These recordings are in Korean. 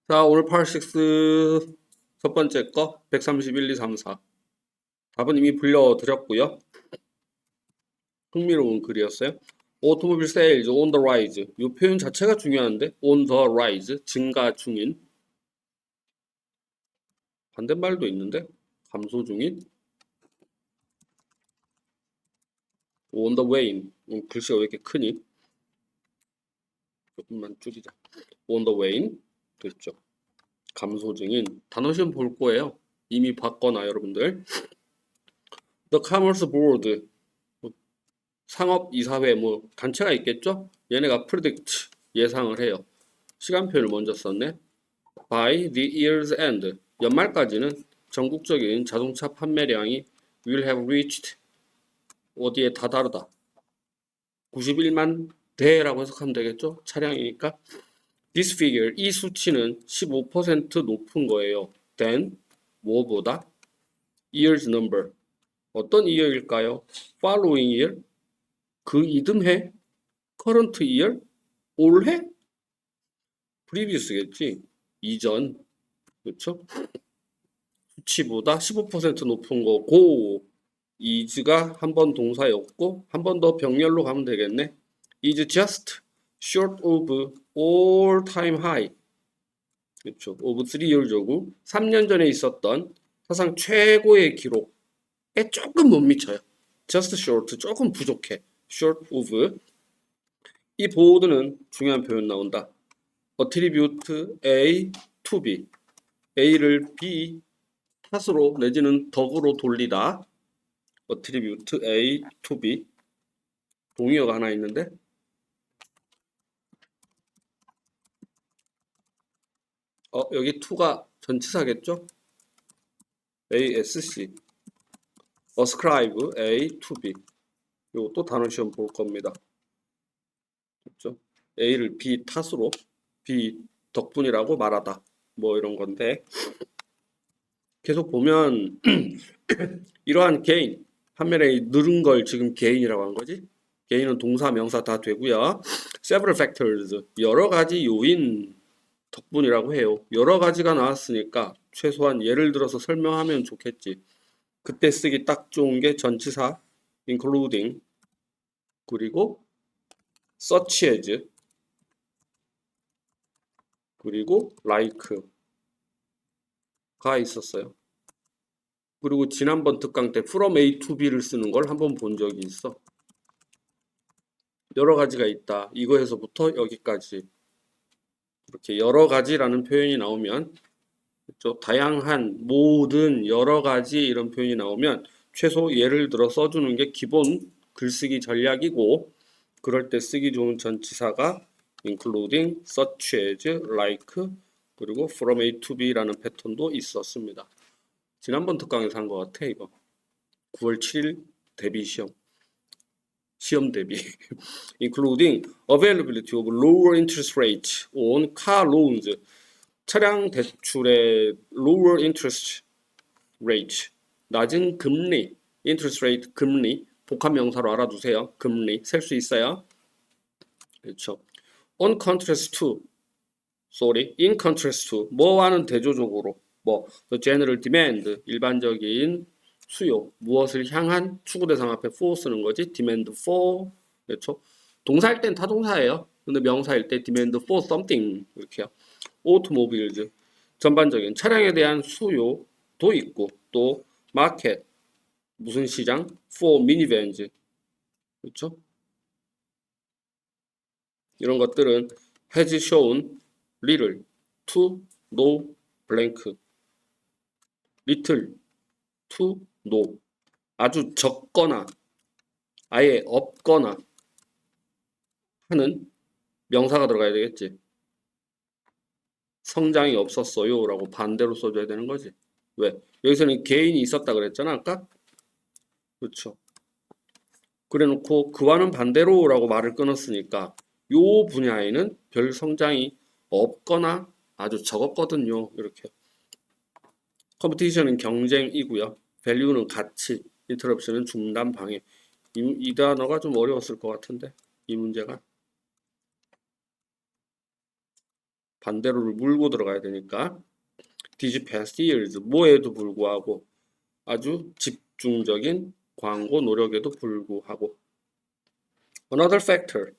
자, 오늘 파트6 첫 번째 거 131, 2, 3, 4 답은 이미 불려드렸고요. 흥미로운 글이었어요. Automobile sales on the rise. 이 표현 자체가 중요한데 on the rise, 증가 중인. 반대말도 있는데 감소 중인. on the wane. 글씨가 왜 이렇게 크니? 조금만 줄이자. on the wane 됐죠. 감소 중인. 단어 시험 볼 거예요. 이미 봤거나 여러분들. The Commerce Board. 상업이사회 뭐 단체가 있겠죠? 얘네가 predict 예상을 해요. 시간표를 먼저 썼네. By the year's end 연말까지는 전국적인 자동차 판매량이 will have reached 어디에 다다르다. 91만 대라고 해석하면 되겠죠? 차량이니까. This figure 이 수치는 15% 높은 거예요. than 뭐보다? year's number 어떤 year일까요? following year 그 이듬해 current year 올해 previous겠지 이전 그렇죠? 수치보다 15% 높은 거고 is가 한 번 동사였고 한 번 더 병렬로 가면 되겠네. is just short of all time high 그렇죠. of 3 years ago 3년 전에 있었던 사상 최고의 기록에 조금 못 미쳐요. just short 조금 부족해. short of 이 보드는 중요한 표현 나온다. attribute A to B A를 B 탓으로 내지는 덕으로 돌리다. attribute A to B 동의어가 하나 있는데 여기 to가 전치사겠죠? ASC ascribe A to B 이것도 단어 시험 볼 겁니다. 그렇죠? A를 B 탓으로 B 덕분이라고 말하다 뭐 이런 건데 계속 보면 이러한 gain 판매량이 늘은 걸 지금 gain이라고 한 거지. gain은 동사 명사 다 되고요. several factors 여러 가지 요인 덕분이라고 해요. 여러 가지가 나왔으니까 최소한 예를 들어서 설명하면 좋겠지. 그때 쓰기 딱 좋은 게 전치사 including 그리고 such as 그리고 like가 있었어요. 그리고 지난번 특강 때 from A to B를 쓰는 걸 한번 본 적이 있어. 여러 가지가 있다. 이거에서부터 여기까지 이렇게 여러 가지라는 표현이 나오면 그렇죠? 다양한 모든 여러 가지 이런 표현이 나오면 최소 예를 들어 써주는 게 기본 글쓰기 전략이고 그럴 때 쓰기 좋은 전치사가 including, such as, like 그리고 from A to B라는 패턴도 있었습니다. 지난번 특강에서 한 것 같아 이거 9월 7일 대비 시험 대비 including availability of lower interest rate on car loans 차량 대출의 lower interest rate 낮은 금리 interest rate 금리 복합 명사로 알아두세요. 금리 셀 수 있어요. 그렇죠. on contrast to in contrast to 뭐와는 대조적으로 뭐 the general demand 일반적인 수요 무엇을 향한 추구 대상 앞에 for 쓰는 거지 demand for 그렇죠. 동사일 땐 타동사예요. 근데 명사일 때 demand for something 이렇게요. automobiles 전반적인 차량에 대한 수요도 있고 또 market 무슨 시장 for minivans 그렇죠. 이런 것들은 has shown little to no blank little to no 아주 적거나 아예 없거나 하는 명사가 들어가야 되겠지. 성장이 없었어요 라고 반대로 써줘야 되는 거지. 왜? 여기서는 개인이 있었다 그랬잖아 아까? 그렇죠. 그래놓고 그와는 반대로 라고 말을 끊었으니까 요 분야에는 별 성장이 없거나 아주 적었거든요. 이렇게. 컴피티션은 경쟁이고요. 밸류는 가치, 인터럽션은 중단 방해. 이 단어가 좀 어려웠을 것 같은데 이 문제가 반대로를 물고 들어가야 되니까 these past years 뭐에도 불구하고 아주 집중적인 광고 노력에도 불구하고 another factor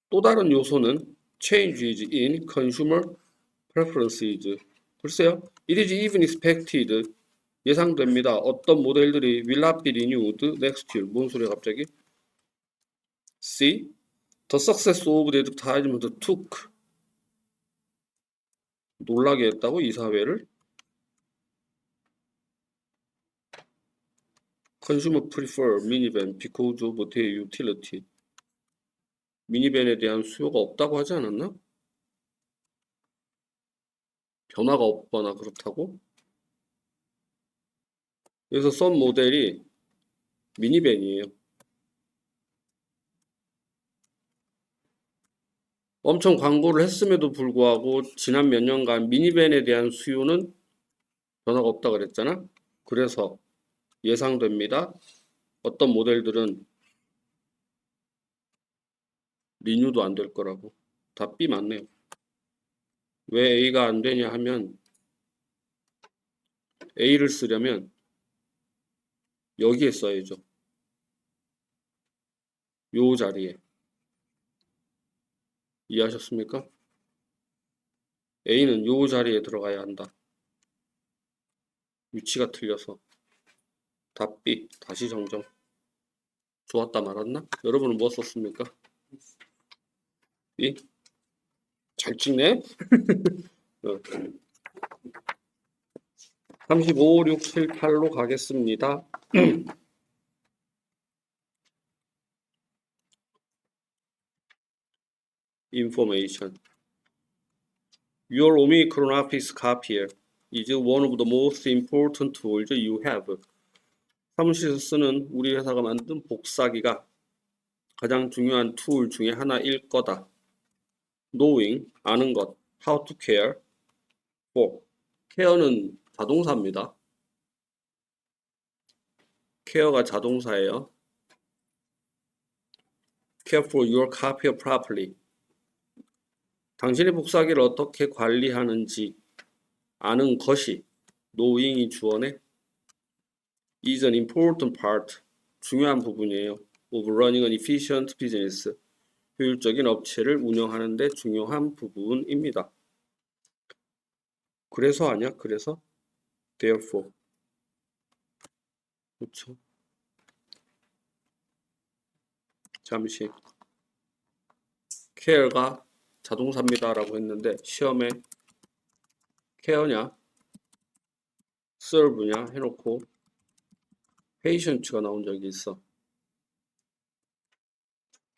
또 다른 요소는 changes in consumer preferences 글쎄요 it is even expected 예상됩니다. 어떤 모델들이 will not be renewed next year 뭔 소리야 갑자기 C The success of the advertisement took 놀라게 했다고 이 사회를 Consumer prefer minivan because of their utility. 미니밴에 대한 수요가 없다고 하지 않았나? 변화가 없거나 그렇다고? 그래서 선 모델이 미니밴이에요. 엄청 광고를 했음에도 불구하고 지난 몇 년간 미니밴에 대한 수요는 변화가 없다 그랬잖아. 그래서 예상됩니다. 어떤 모델들은 리뉴도 안 될 거라고. 다 B 맞네요. 왜 A가 안 되냐 하면 A를 쓰려면 여기에 써야죠. 요 자리에. 이해하셨습니까? A는 요 자리에 들어가야 한다. 위치가 틀려서. 답 B. 다시 정정. 좋았다 말았나? 여러분은 뭐 썼습니까? B? 잘 찍네? 35, 6, 7, 8로 가겠습니다. Information. Your Omicron Office copier is one of the most important tools you have. 사무실에서 쓰는 우리 회사가 만든 복사기가 가장 중요한 툴 중에 하나일 거다. Knowing, 아는 것. How to care for. care는 자동사입니다. care가 자동사예요. Care for your copier properly. 당신의 복사기를 어떻게 관리하는지 아는 것이 knowing이 주어네. is an important part. 중요한 부분이에요. of running an efficient business. 효율적인 업체를 운영하는 데 중요한 부분입니다. 그래서 아니야? 그래서? therefore. 그렇죠. 잠시. care가 자동사입니다 라고 했는데 시험에 care냐 serve냐 해놓고 patient가 나온 적이 있어.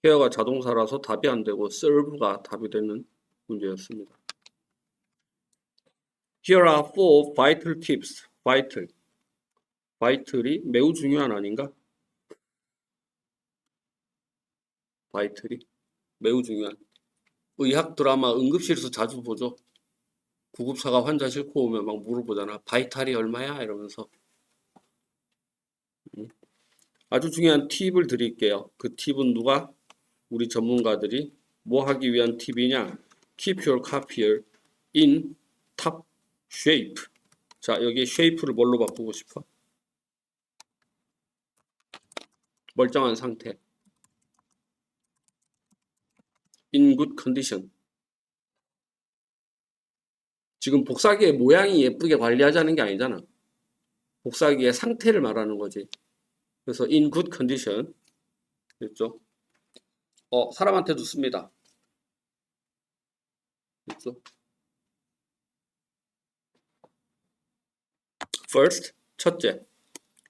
care가 자동사라서 답이 안 되고 serve가 답이 되는 문제였습니다. Here are 4 vital tips. vital. vital이 매우 중요한 아닌가? vital이 매우 중요한. 의학 드라마 응급실에서 자주 보죠. 구급차가 환자 싣고 오면 막 물어보잖아. 바이탈이 얼마야? 이러면서. 아주 중요한 팁을 드릴게요. 그 팁은 누가? 우리 전문가들이 뭐 하기 위한 팁이냐? Keep your copier in top shape. 자, 여기 shape를 뭘로 바꾸고 싶어? 멀쩡한 상태. In good condition. 지금 복사기의 모양이 예쁘게 관리하자는 게 아니잖아. 복사기의 상태를 말하는 거지. 그래서 in good condition. 됐죠? 사람한테도 씁니다. 됐죠? First, 첫째.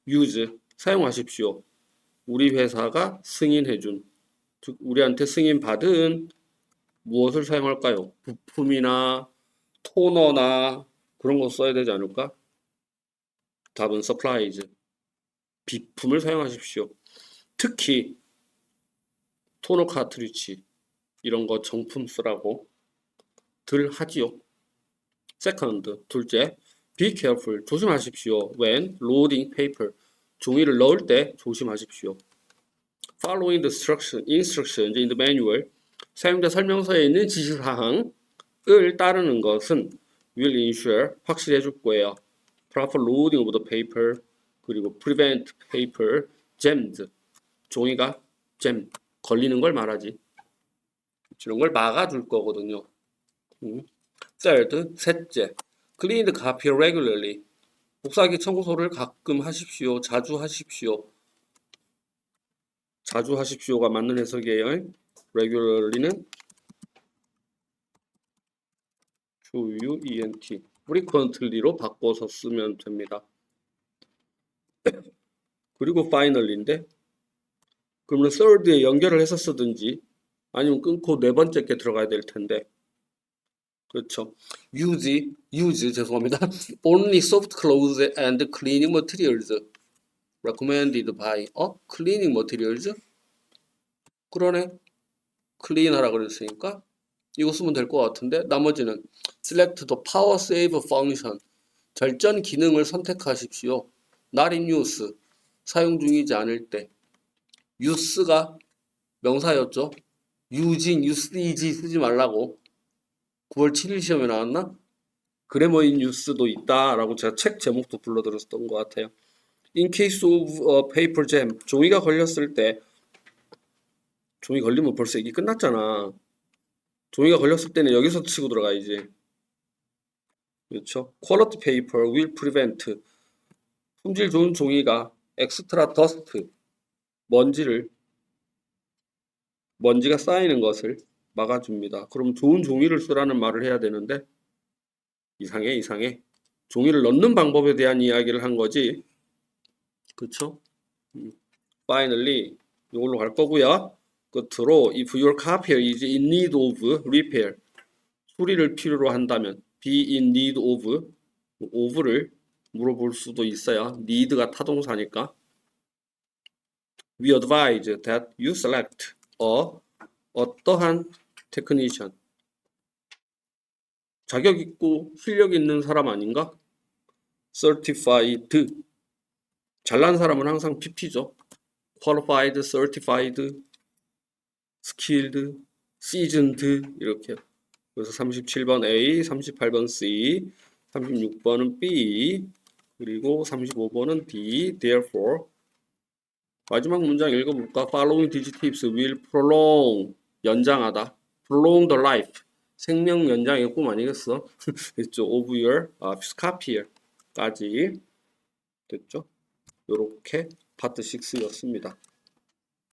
use, 사용하십시오. 우리 회사가 승인해준, 즉 우리한테 승인받은 무엇을 사용할까요? 부품이나 토너나 그런 거 써야 되지 않을까? 답은 supplies, 비품을 사용하십시오. 특히 토너 카트리지 이런 거 정품 쓰라고 들 하지요. Second, 둘째, be careful, 조심하십시오. When loading paper, 종이를 넣을 때 조심하십시오. Following the instructions in the manual, 사용자 설명서에 있는 지시사항 을 따르는 것은 will ensure 확실해 줄 거예요. proper loading of the paper 그리고 prevent paper jams 종이가 jam 걸리는 걸 말하지. 이런 걸 막아줄 거거든요. Third, 셋째, clean the copy regularly. 복사기 청소를 가끔 하십시오. 자주 하십시오. 자주 하십시오가 맞는 해석이에요. regularly는 QUENT, frequently로 바꿔서 쓰면 됩니다. 그리고 finally인데, 그러면 third에 연결을 해서 쓰든지 아니면 끊고 네 번째 게 들어가야 될 텐데, 그렇죠. use 죄송합니다. only soft clothes and cleaning materials recommended by cleaning materials? 그러네. clean 하라 그랬으니까 이거 쓰면 될 것 같은데 나머지는 select the power save function 절전 기능을 선택하십시오. not in use 사용 중이지 않을 때 use가 명사였죠. using, usage 쓰지 말라고 9월 7일 시험에 나왔나? 그래머인 뉴스도 있다라고 제가 책 제목도 불러드렸던 것 같아요. In case of a paper jam, 종이가 걸렸을 때 종이 걸리면 벌써 얘기 끝났잖아. 종이가 걸렸을 때는 여기서 치고 들어가야지. 그렇죠? Quality paper will prevent 품질 좋은 종이가 extra dust 먼지가 쌓이는 것을 막아줍니다. 그럼 좋은 종이를 쓰라는 말을 해야 되는데 이상해. 종이를 넣는 방법에 대한 이야기를 한 거지. 그쵸? Finally, 이걸로 갈 거고요. 끝으로 if your copier is in need of repair, 수리를 필요로 한다면 be in need of를 물어볼 수도 있어요. need가 타동사니까. We advise that you select 어떠한 technician. 자격 있고 실력 있는 사람 아닌가? certified. 잘난 사람은 항상 PP죠. qualified, certified, skilled, seasoned 이렇게. 그래서 37번 A, 38번 C, 36번은 B, 그리고 35번은 D. Therefore 마지막 문장 읽어볼까? Following these tips will prolong 연장하다. prolong the life 생명 연장의 꿈 아니겠어? 됐죠? of your copier까지 됐죠? 요렇게 파트 6였습니다.